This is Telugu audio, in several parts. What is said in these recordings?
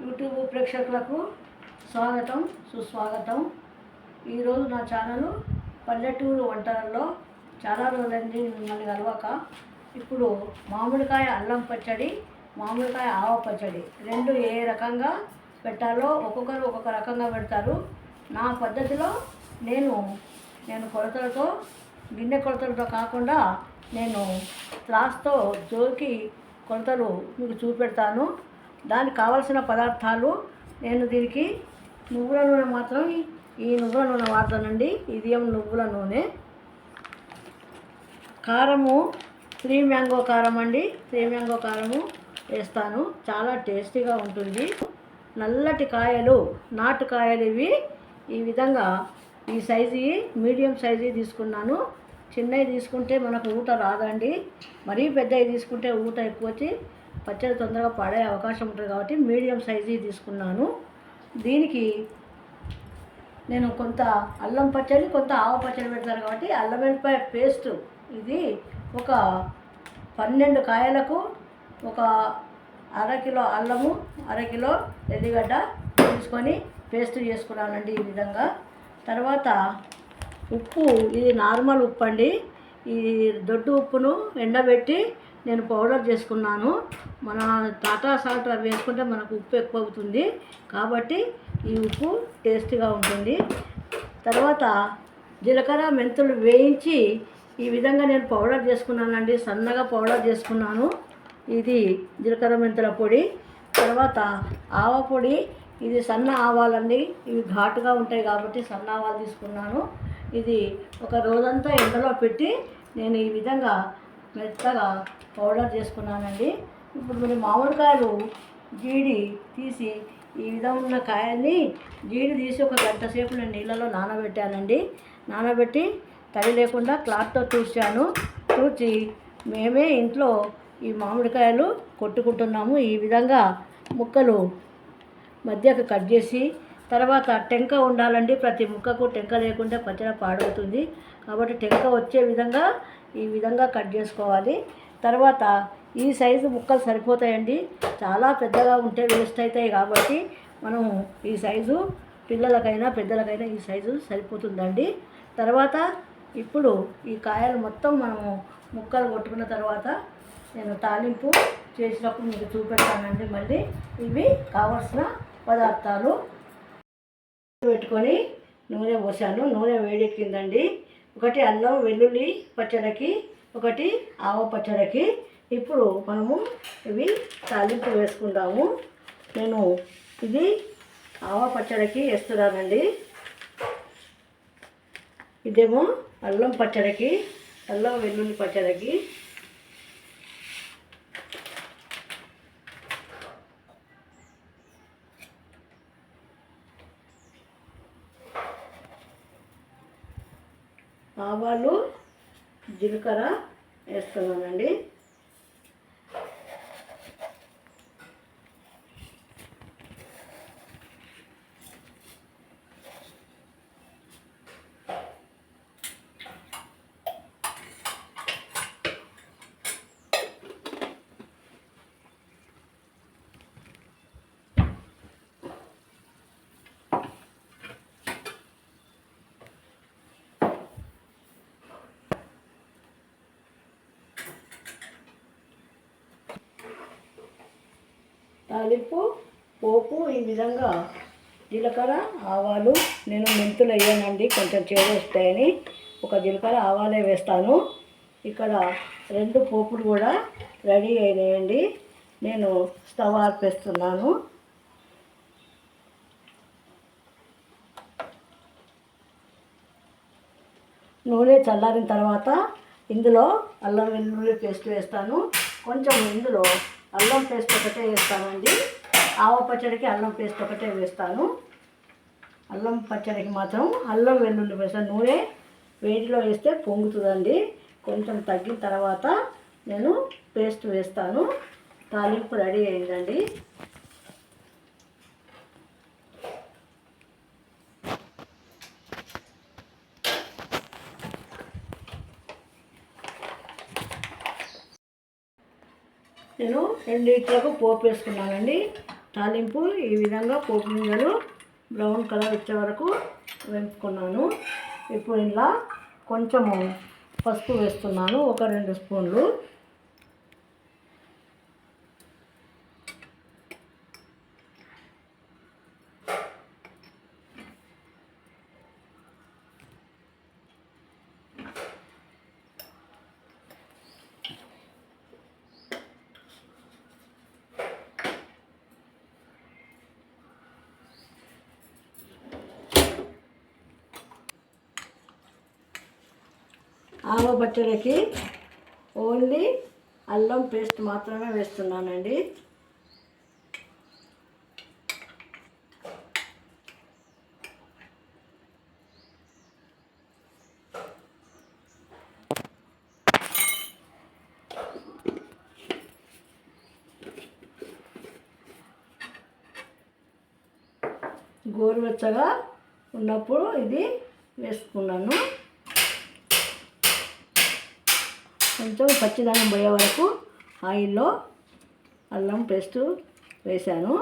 యూట్యూబ్ ప్రేక్షకులకు స్వాగతం సుస్వాగతం. ఈరోజు నా ఛానల్ పల్లెటూరు వంటలలో చాలా రోజులైంది మిమ్మల్ని కలవక. ఇప్పుడు మామిడికాయ అల్లం పచ్చడి, మామిడికాయ ఆవ పచ్చడి రెండు ఏ రకంగా పెట్టాలో ఒక్కొక్కరు ఒక్కొక్క రకంగా పెడతారు. నా పద్ధతిలో నేను కొలతలతో, గిన్నె కొలతలతో కాకుండా నేను క్లాస్తో జోకి కొలతలు మీకు చూపెడతాను. దానికి కావలసిన పదార్థాలు, నేను దీనికి నువ్వుల నూనె మాత్రం ఈ నువ్వుల నూనె వాడతానండి. ఇది నువ్వుల నూనె. కారము 3 మ్యాంగో కారం అండి. 3 మ్యాంగో కారము వేస్తాను. చాలా టేస్టీగా ఉంటుంది. నల్లటి కాయలు, నాటు కాయలు ఇవి. ఈ విధంగా ఈ సైజు మీడియం సైజు తీసుకున్నాను. చిన్నవి తీసుకుంటే మనకు ఊట రాదండి. మరీ పెద్దవి తీసుకుంటే ఊట ఎక్కువ వచ్చి పచ్చడి తొందరగా పడే అవకాశం ఉంటుంది కాబట్టి మీడియం సైజు తీసుకున్నాను. దీనికి నేను కొంత అల్లం పచ్చడి, కొంత ఆవ పచ్చడి పెడతాను కాబట్టి అల్లం వెల్లిపాయ పేస్ట్ ఇది ఒక 12 కాయలకు ఒక అరకిలో అల్లము, అరకిలో ఎల్లిగడ్డ తీసుకొని పేస్ట్ చేసుకున్నానండి ఈ విధంగా. తర్వాత ఉప్పు, ఇది నార్మల్ ఉప్పు అండి. ఈ దొడ్డు ఉప్పును ఎండబెట్టి నేను పౌడర్ చేసుకున్నాను. మన టాటా సాల్ట్ అవి వేసుకుంటే మనకు ఉప్పు ఎక్కువ అవుతుంది కాబట్టి ఈ ఉప్పు టేస్టీగా ఉంటుంది. తర్వాత జీలకర్ర మెంతులు వేయించి ఈ విధంగా నేను పౌడర్ చేసుకున్నానండి. సన్నగా పౌడర్ చేసుకున్నాను. ఇది జీలకర్ర మెంతుల పొడి. తర్వాత ఆవ పొడి, ఇది సన్న ఆవాలండి. ఇవి ఘాటుగా ఉంటాయి కాబట్టి సన్న ఆవాలు తీసుకున్నాను. ఇది ఒక రోజంతా ఎండలో పెట్టి నేను ఈ విధంగా మెత్తగా పౌడర్ చేసుకున్నానండి. ఇప్పుడు మీరు మామిడికాయలు జీడి తీసి ఈ విధంగా ఉన్న కాయల్ని జీడి తీసి ఒక గంట సేపు నేను నీళ్ళలో నానబెట్టానండి. నానబెట్టి తడి లేకుండా క్లాత్తో తూర్చాను. తూర్చి మేమే ఇంట్లో ఈ మామిడికాయలు కొట్టుకుంటున్నాము. ఈ విధంగా ముక్కలు మధ్యకు కట్ చేసి, తర్వాత టెంక ఉండాలండి. ప్రతి ముక్కకు టెంక లేకుంటే పచ్చడి పాడవుతుంది కాబట్టి టెంక వచ్చే విధంగా ఈ విధంగా కట్ చేసుకోవాలి. తర్వాత ఈ సైజు ముక్కలు సరిపోతాయండి. చాలా పెద్దగా ఉంటే వేస్ట్ అవుతాయి కాబట్టి మనం ఈ సైజు పిల్లలకైనా పెద్దలకైనా ఈ సైజు సరిపోతుందండి. తర్వాత ఇప్పుడు ఈ కాయలు మొత్తం మనము ముక్కలు కొట్టుకున్న తర్వాత నేను తాలింపు చేసినప్పుడు మీకు చూపెడతానండి. మళ్ళీ ఇవి కావలసిన పదార్థాలు పెట్టుకొని నూనె పోసాను. నూనె వేడెక్కిందండి. ఒకటి అల్లం వెల్లుల్లి పచ్చడికి, ఒకటి ఆవ పచ్చడికి. ఇప్పుడు మనము ఇవి తాలింపు వేసుకుందాము. నేను ఇది ఆవ పచ్చడికి వేస్తున్నానండి. ఇదేమో అల్లం పచ్చడికి, అల్లం వెల్లుల్లి పచ్చడికి. ఆవాలు, జీలకర్ర వేస్తున్నానండి. తాలింపు పోపు ఈ విధంగా జీలకర్ర ఆవాలు, నేను మెంతులు వేయనండి కొంచెం చేదు వస్తాయని, ఒక జీలకర్ర ఆవాలే వేస్తాను. ఇక్కడ 2 పోపులు కూడా రెడీ అయినాయండి. నేను స్టవ్ ఆర్పేస్తున్నాను. నూనె చల్లారిన తర్వాత ఇందులో అల్లం వెల్లుల్లి పేస్ట్ వేస్తాను. కొంచెం ఇందులో అల్లం పేస్ట్ ఒకటే వేస్తానండి. ఆవ పచ్చడికి అల్లం పేస్ట్ ఒకటే వేస్తాను. అల్లం పచ్చడికి మాత్రం అల్లం వెల్లుల్లి వేస్తాను. నూనె వేడిలో వేస్తే పొంగుతుందండి. కొంచెం తగ్గిన తర్వాత నేను పేస్ట్ వేస్తాను. తాలింపు రెడీ అయిందండి. నేను 2 ఇట్లకు పోపు వేసుకున్నానండి. తాలింపు ఈ విధంగా పోపు గింజలు బ్రౌన్ కలర్ వచ్చే వరకు వేపుకున్నాను. ఇప్పుడు ఇలా కొంచెము పసుపు వేస్తున్నాను, ఒక 2 స్పూన్లు. ఆవ పచ్చడికి ఓన్లీ అల్లం పేస్ట్ మాత్రమే వేస్తున్నానండి. గోరువెచ్చగా ఉన్నప్పుడు ఇది వేసుకున్నాను. కొంచెం పచ్చిదనం పోయే వరకు ఆయిల్లో అల్లం పేస్ట్ వేసాను.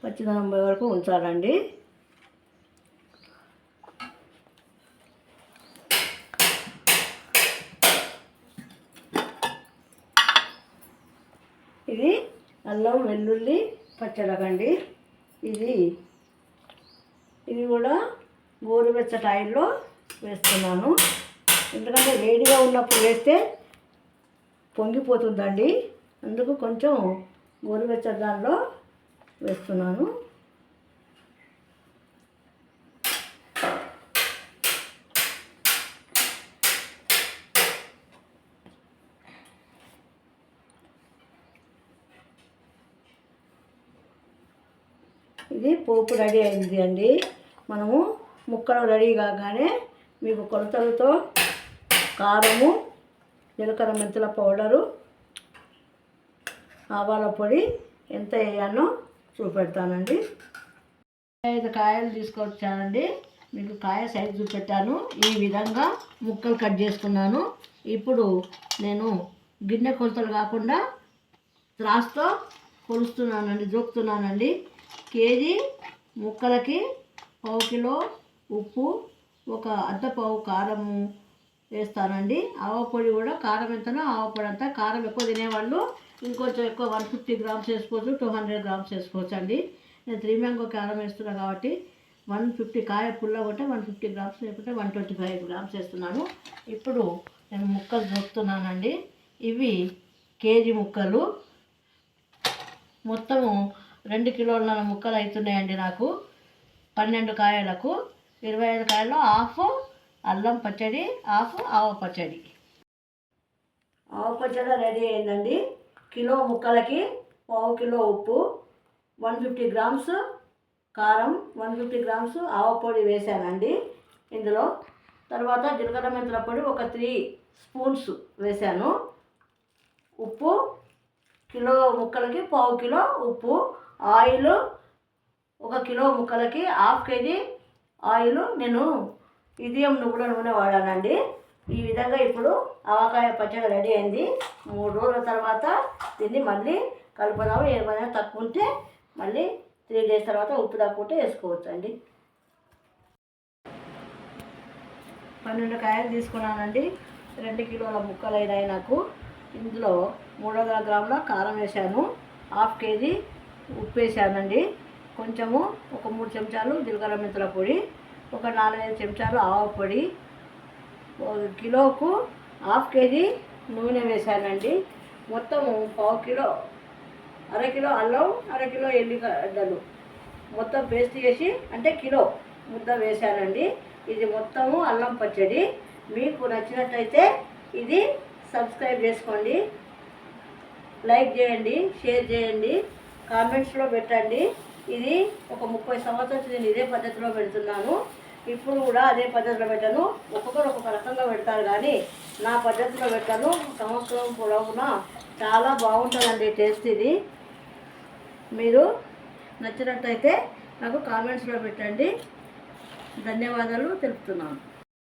పచ్చిదనం పోయే వరకు ఉంచాలండి. ఇది అల్లం వెల్లుల్లి పచ్చడకండి. ఇది కూడా గోరువెచ్చటి ఆయిల్లో వేస్తున్నాను. ఎందుకంటే వేడిగా ఉన్నప్పుడు వేస్తే పొంగిపోతుందండి, అందుకు కొంచెం గోరువెచ్చటి దానిలో వేస్తున్నాను. ఇది పోపు రెడీ అయింది అండి. మనము ముక్కలు రెడీ కాగానే మీకు కొలతలతో కారము, జీలకర్ర మెంతుల పౌడరు, ఆవాల పొడి ఎంత వేయాలో చూపెడతానండి. 5 కాయలు తీసుకొచ్చానండి. మీకు కాయ సైజు చూపెట్టాను. ఈ విధంగా ముక్కలు కట్ చేసుకున్నాను. ఇప్పుడు నేను గిన్నె కొలతలు కాకుండా త్రాసుతో కొలుస్తున్నానండి, జోకుతున్నానండి. కేజీ ముక్కలకి 1/4 కిలో ఉప్పు, ఒక అర్ధపావు కారము వేస్తానండి. ఆవపొడి కూడా కారం ఎంతనో ఆవపొడి అంతా. కారం ఎక్కువ తినేవాళ్ళు ఇంకొంచెం ఎక్కువ 150 గ్రామ్స్ వేసుకోవచ్చు, 200 గ్రామ్స్ వేసుకోవచ్చు అండి. నేను 3 మ్యాంగో కారం వేస్తున్నాను కాబట్టి 150 కాయ పుల్ల కొట్టే 150 గ్రామ్స్, లేకుంటే 125 గ్రామ్స్ వేస్తున్నాను. ఇప్పుడు నేను ముక్కలు దొరుకుతున్నానండి. ఇవి కేజీ ముక్కలు, మొత్తము 2 కిలోల ముక్కలు అవుతున్నాయండి నాకు. 12 కాయలకు 25 కాయల్లో హాఫ్ అల్లం పచ్చడి, హాఫ్ ఆవ పచ్చడి. ఆవ పచ్చడి రెడీ అయిందండి. కిలో ముక్కలకి 1/4 కిలో ఉప్పు, 150 గ్రామ్స్ కారం, 150 గ్రామ్స్ ఆవ పొడి వేసానండి ఇందులో. తర్వాత జీలకర్ర మెంతుల పొడి ఒక 3 స్పూన్స్ వేసాను. ఉప్పు కిలో ముక్కలకి 1/4 కిలో ఉప్పు. ఆయిల్ 1 కిలో ముక్కలకి 1/2 కేజీ ఆయిల్ నేను ఇడియం నువ్వుల నూనె వాడానండి. ఈ విధంగా ఇప్పుడు ఆవకాయ పచ్చడి రెడీ అయింది. 3 రోజుల తర్వాత దీన్ని మళ్ళీ కలుపుదాము. ఏమైనా తక్కువ ఉంటే మళ్ళీ 3 డేస్ తర్వాత ఉప్పు తక్కువ ఉంటే వేసుకోవచ్చు అండి. 12 కాయలు తీసుకున్నానండి. 2 కిలోల ముక్కలు అయినాయి నాకు. ఇందులో 300 గ్రాముల కారం వేసాను, 1/2 కేజీ ఉప్పు వేసానండి, కొంచెము ఒక 3 చెంచాలు జీలకర్ర మెంతుల పొడి, ఒక 4-5 చెంచాలు ఆవ పొడి, కిలోకు 1/2 కేజీ నూనె వేసానండి. మొత్తము 1/4 కిలో, 1/2 కిలో అల్లం, 1/2 కిలో ఎల్లిగడ్డలు మొత్తం పేస్ట్ చేసి అంటే కిలో ముద్ద వేసానండి. ఇది మొత్తము అల్లం పచ్చడి. మీకు నచ్చినట్లయితే ఇది సబ్స్క్రైబ్ చేసుకోండి, లైక్ చేయండి, షేర్ చేయండి, కామెంట్స్లో పెట్టండి. ఇది ఒక 30 సంవత్సరాలు నేను ఇదే పద్ధతిలో పెడుతున్నాను. ఇప్పుడు కూడా అదే పద్ధతిలో పెట్టాను. ఒక్కొక్కరు ఒక్కొక్క రకంగా పెడతారు, కానీ నా పద్ధతిలో పెట్టాను. సంవత్సరం పొడవునా చాలా బాగుంటుందండి టేస్ట్. ఇది మీరు నచ్చినట్టయితే నాకు కామెంట్స్లో పెట్టండి. ధన్యవాదాలు తెలుపుతున్నాను.